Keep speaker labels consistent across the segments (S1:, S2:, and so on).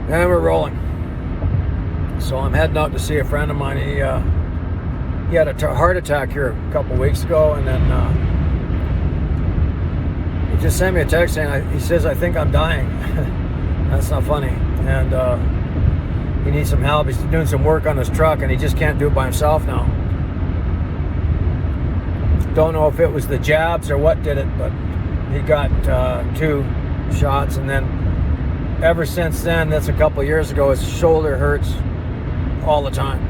S1: And we're rolling. So I'm heading out to see a friend of mine. He had a heart attack here a couple weeks ago, and then he just sent me a text saying, he says, I think I'm dying. That's not funny. And he needs some help. He's doing some work on his truck, and he just can't do it by himself now. Don't know if it was the jabs or what did it, but he got 2 shots, and then ever since then, that's a couple years ago, his shoulder hurts all the time,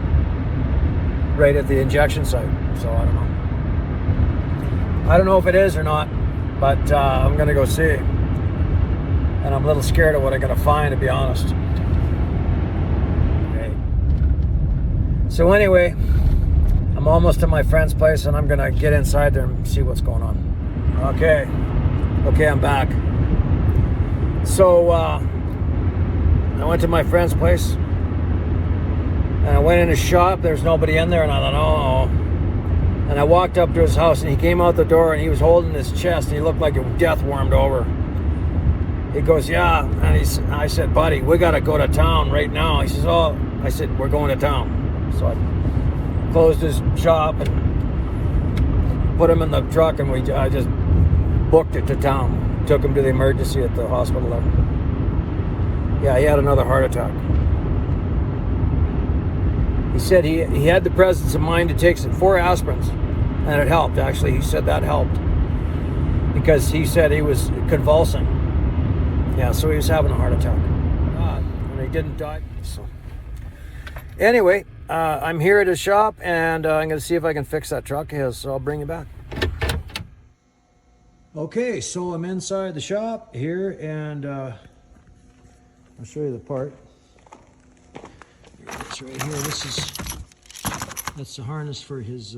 S1: right at the injection site. So I don't know if it is or not, but I'm gonna go see, and I'm a little scared of what I'm gonna find, to be honest. Okay. So anyway, I'm almost to my friend's place, and I'm gonna get inside there and see what's going on. Okay, I'm back. So I went to my friend's place, and I went in his shop. There's nobody in there, and I thought, oh. And I walked up to his house, and he came out the door, and he was holding his chest, and he looked like a death warmed over. He goes, yeah. And I said, buddy, we got to go to town right now. He says, oh. I said, we're going to town. So I closed his shop and put him in the truck, and I just booked it to town. Took him to the emergency at the hospital there. Yeah, he had another heart attack. He said he had the presence of mind to take 4 aspirins, and it helped. Actually, he said that helped, because he said he was convulsing. Yeah, so he was having a heart attack, and he didn't die. So anyway, I'm here at his shop, and I'm going to see if I can fix that truck of his. So I'll bring you back. Okay, so I'm inside the shop here, and I'll show you the part. It's right here. That's the harness for his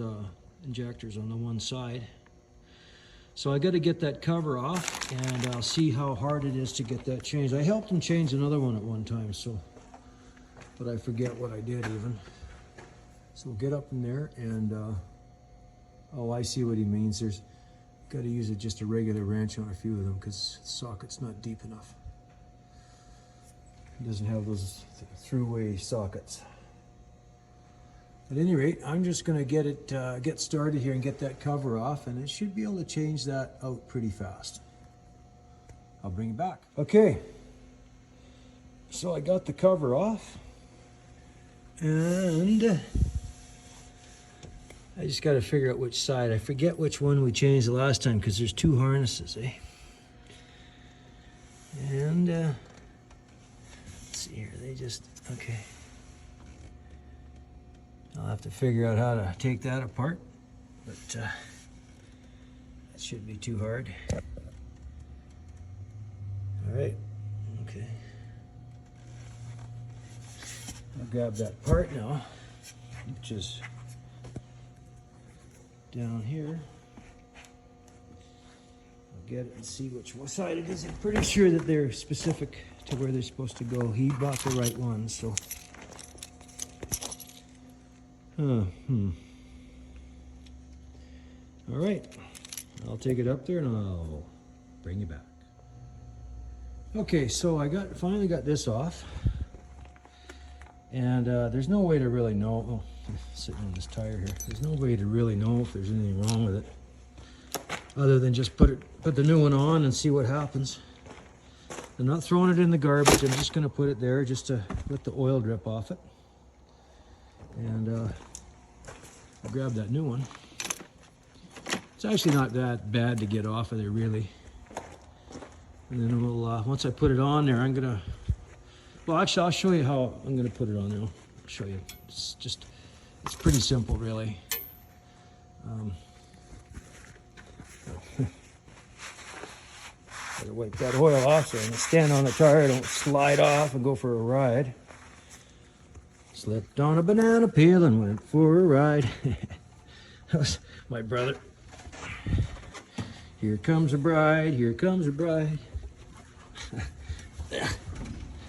S1: injectors on the one side. So I got to get that cover off, and I'll see how hard it is to get that changed. I helped him change another one at one time, but I forget what I did even. So we'll get up in there, and oh, I see what he means. Got to use just a regular wrench on a few of them, because the socket's not deep enough. It doesn't have those through-way sockets. At any rate, I'm just going to get started here and get that cover off, and it should be able to change that out pretty fast. I'll bring it back. Okay, so I got the cover off, and I just got to figure out which side. I forget which one we changed the last time, because there's 2 harnesses, eh? And let's see here, okay. I'll have to figure out how to take that apart, but that shouldn't be too hard. All right, okay. I'll grab that part now, which is down here. I'll get it and see which side it is. I'm pretty sure that they're specific to where they're supposed to go. He bought the right one, so. All right, I'll take it up there and I'll bring you back. Okay, so I finally got this off, and there's no way to really know. Oh, I'm sitting on this tire here. There's no way to really know if there's anything wrong with it, other than just put the new one on and see what happens. I'm not throwing it in the garbage. I'm just going to put it there just to let the oil drip off it. And I'll grab that new one. It's actually not that bad to get off of there, really. And then we'll, once I put it on there, I'm going to, well, actually, I'll show you how I'm going to put it on there. I'll show you. It's pretty simple, really. Gotta wipe that oil off so I can stand on the tire, don't slide off and go for a ride. Slipped on a banana peel and went for a ride. That was my brother. Here comes a bride, here comes a bride.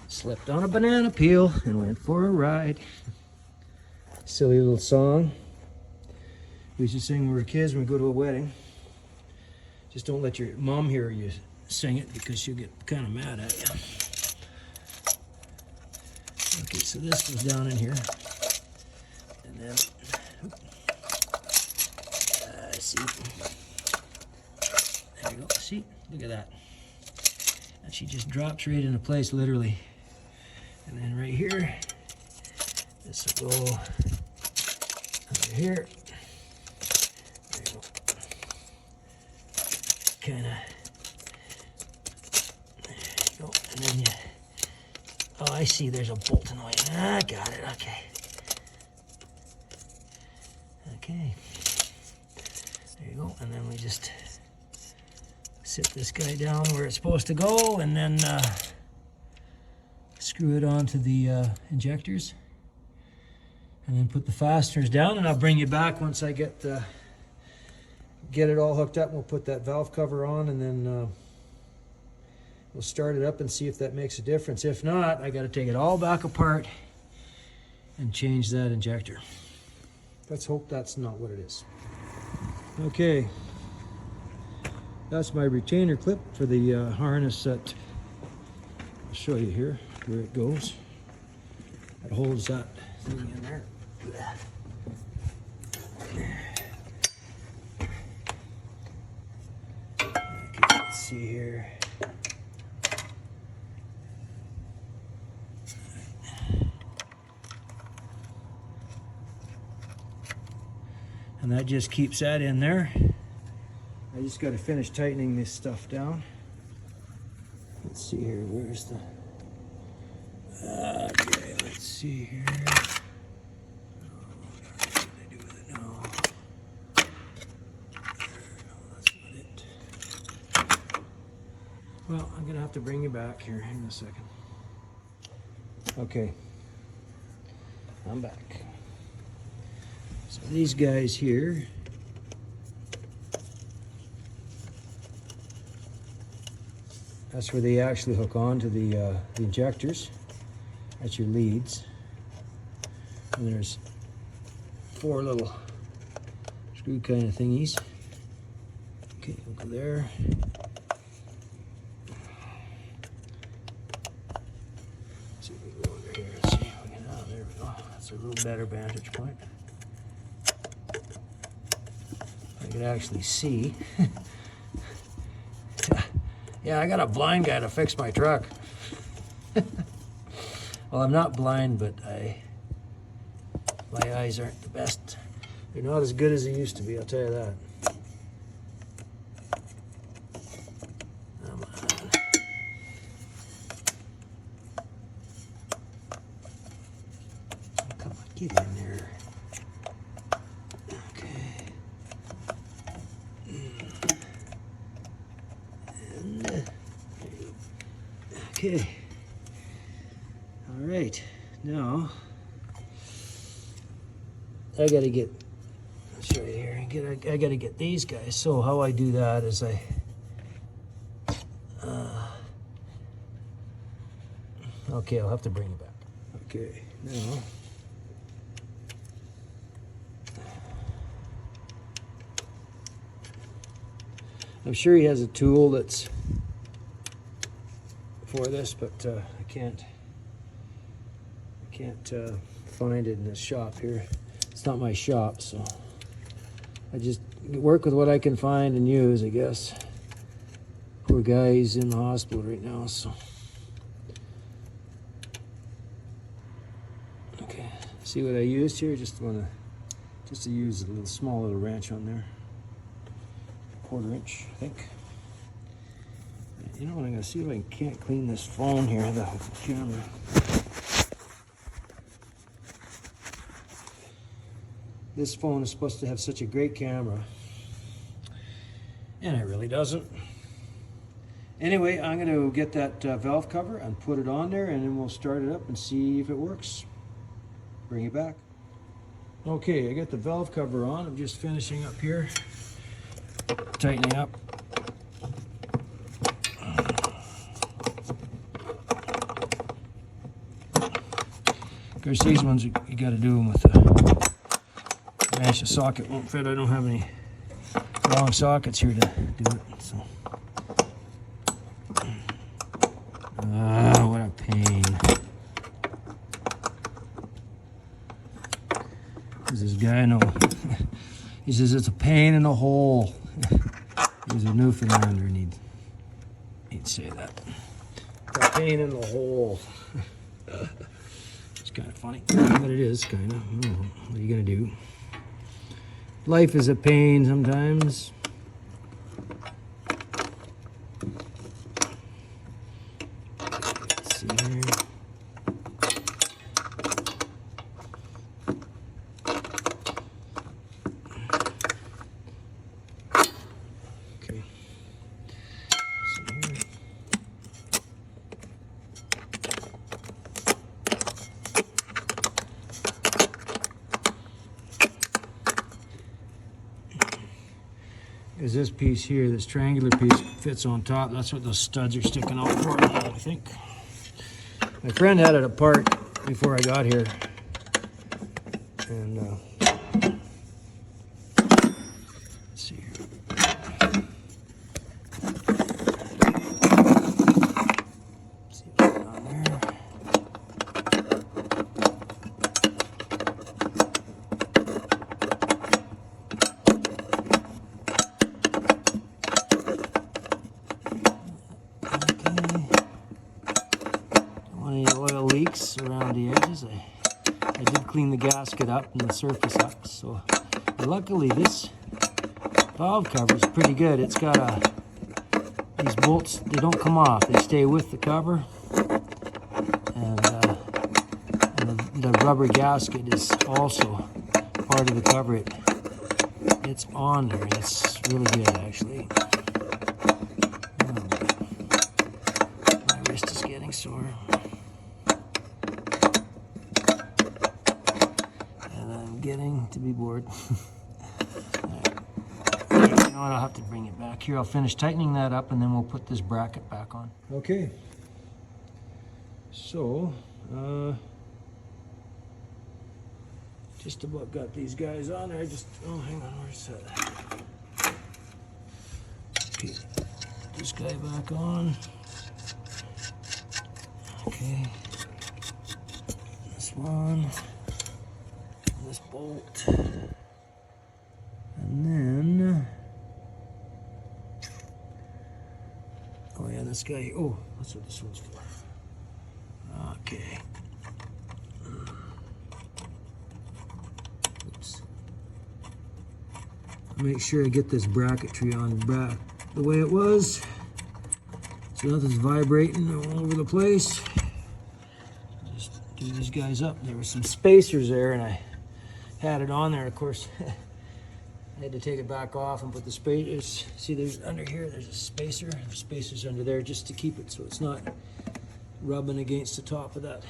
S1: Slipped on a banana peel and went for a ride. Silly little song. We used to sing when we were kids when we go to a wedding. Just don't let your mom hear you sing it, because she'll get kind of mad at you. so this goes down in here. And then, see. There you go. See? Look at that. And she just drops right into place, literally. And then right here, this will go under here. There you go. Kind of. There you go. And then you. Oh, I see. There's a bolt in the way. Ah, got it. Okay. Okay. There you go. And then we just sit this guy down where it's supposed to go, and then screw it onto the injectors, and then put the fasteners down. And I'll bring you back once I get it all hooked up. We'll put that valve cover on, and then we'll start it up and see if that makes a difference. If not, I got to take it all back apart and change that injector. Let's hope that's not what it is. Okay, that's my retainer clip for the harness that I'll show you here where it goes. It holds that thing in there. Okay, let's see here. And that just keeps that in there. I just got to finish tightening this stuff down. Let's see here, where's the... Okay, let's see here. What do I do with it now? No, that's not it. Well, I'm going to have to bring you back here in a second. Okay, I'm back. So these guys here, that's where they actually hook on to the injectors. That's your leads. And there's 4 little screw kind of thingies. Okay, we'll go there. Let's see if we can go under here. Let's see if we can, oh, there we go. That's a little better vantage point. I can actually see. Yeah, I got a blind guy to fix my truck. Well, I'm not blind, but my eyes aren't the best. They're not as good as they used to be, I'll tell you that. Come on. Come on, get in there. Okay. All right. Now I got to get. I'll show you here. I got to get these guys. So how I do that is I. Okay, I'll have to bring it back. Okay. Now. I'm sure he has a tool that's for this, but I can't find it in this shop here. It's not my shop, so I just work with what I can find and use, I guess. Poor guy, he's in the hospital right now, so. Okay, see what I used here? Just to use a small little wrench on there. 1/4 inch, I think. You know what, I'm gonna see if I can't clean this phone here, the camera. This phone is supposed to have such a great camera, and it really doesn't. Anyway, I'm gonna get that valve cover and put it on there, and then we'll start it up and see if it works. Bring it back. Okay, I got the valve cover on. I'm just finishing up here, tightening up. Of course, these ones you got to do them with a wrench. The socket won't fit. I don't have any long sockets here to do it. So, what a pain. says this guy, no. He says it's a pain in the hole. He's a Newfoundlander and he'd say that. It's a pain in the hole. It's kind of funny, but it is kind of. What are you gonna do? Life is a pain sometimes. Let's see here. Okay. So here. Is this piece here, this triangular piece fits on top. That's what those studs are sticking out for, I think. My friend had it apart before I got here. And let's see here. Let's see what's going on there. Leaks around the edges. I did clean the gasket up and the surface up, so luckily this valve cover is pretty good. It's got these bolts, they don't come off, they stay with the cover, and the rubber gasket is also part of the cover. It's on there and it's really good actually. My wrist is getting sore. Getting to be bored. Right. You know what, I'll have to bring it back here. I'll finish tightening that up and then we'll put this bracket back on. Okay. So, just about got these guys on there. Oh, hang on, where's that? Okay, put this guy back on. Okay. This one. This bolt, and then oh yeah, this guy. Oh, that's what this one's for. Okay. Oops. Make sure I get this bracketry on back the way it was, so nothing's vibrating all over the place. Just do these guys up. There were some spacers there, and I had it on there. Of course, I had to take it back off and put the spacers. See, there's under here, there's a spacer. There's spacers under there just to keep it so it's not rubbing against the top of that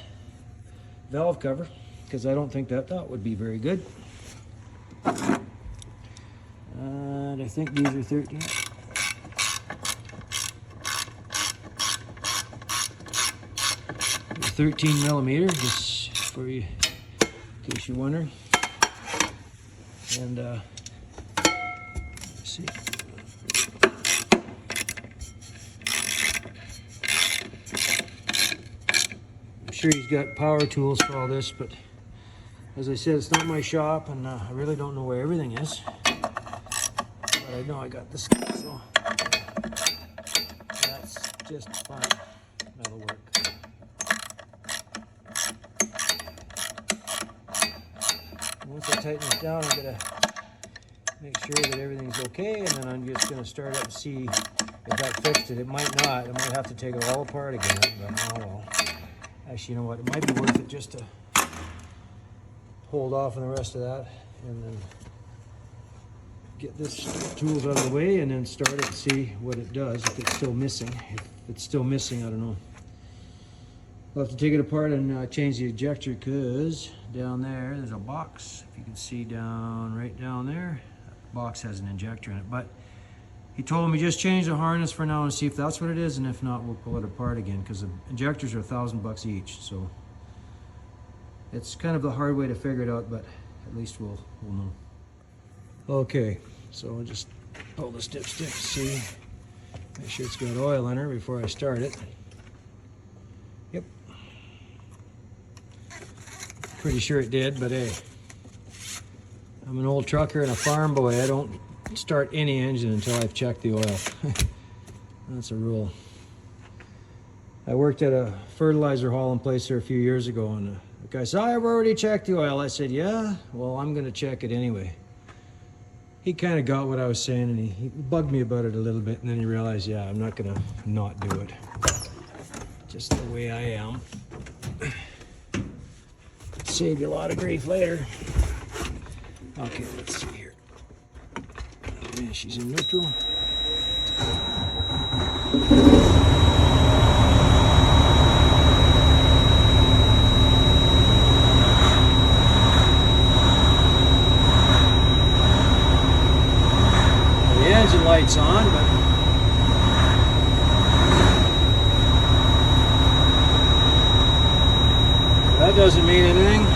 S1: valve cover, because I don't think that would be very good. And I think these are 13. They're 13 millimeter, just for you, in case you're wondering. And let's see. I'm sure he's got power tools for all this, but as I said, it's not my shop, and I really don't know where everything is. But I know I got this stuff, so that's just fine. That'll work. Once I tighten this down, I'm gonna make sure that everything's okay, and then I'm just gonna start up and see if that fixed it. It might not. I might have to take it all apart again, but oh well. Actually, you know what? It might be worth it just to hold off on the rest of that, and then get this tools out of the way, and then start it and see what it does. If it's still missing. If it's still missing, I don't know. I'll have to take it apart and change the ejector, because down there's a box. If you can see right down there, that box has an injector in it. But he told me just change the harness for now and see if that's what it is, and if not, we'll pull it apart again, because the injectors are $1,000 each. So it's kind of the hard way to figure it out, but at least we'll know. Okay, so I'll just pull the dipstick, see, make sure it's got oil in her before I start it. Yep. Pretty sure it did, but hey, I'm an old trucker and a farm boy. I don't start any engine until I've checked the oil. That's a rule. I worked at a fertilizer hauling place there a few years ago, and the guy said, I've already checked the oil. I said, yeah? Well, I'm going to check it anyway. He kind of got what I was saying, and he bugged me about it a little bit, and then he realized, yeah, I'm not going to not do it. Just the way I am. Save you a lot of grief later. Okay, let's see here. Oh, man, she's in neutral. The engine light's on, but that doesn't mean anything.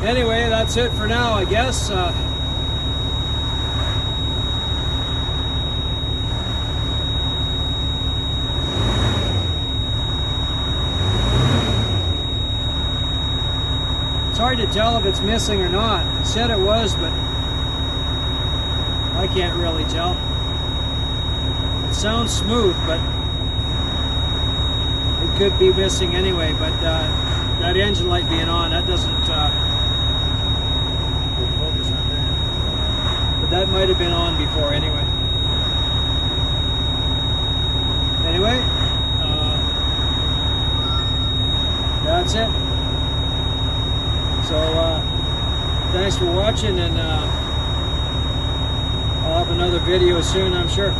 S1: Anyway, that's it for now, I guess. It's hard to tell if it's missing or not. He said it was, but I can't really tell. It sounds smooth, but it could be missing anyway. But that engine light being on, that doesn't focus on that. But that might have been on before anyway. Anyway, that's it. So thanks for watching, and I'll have another video soon, I'm sure.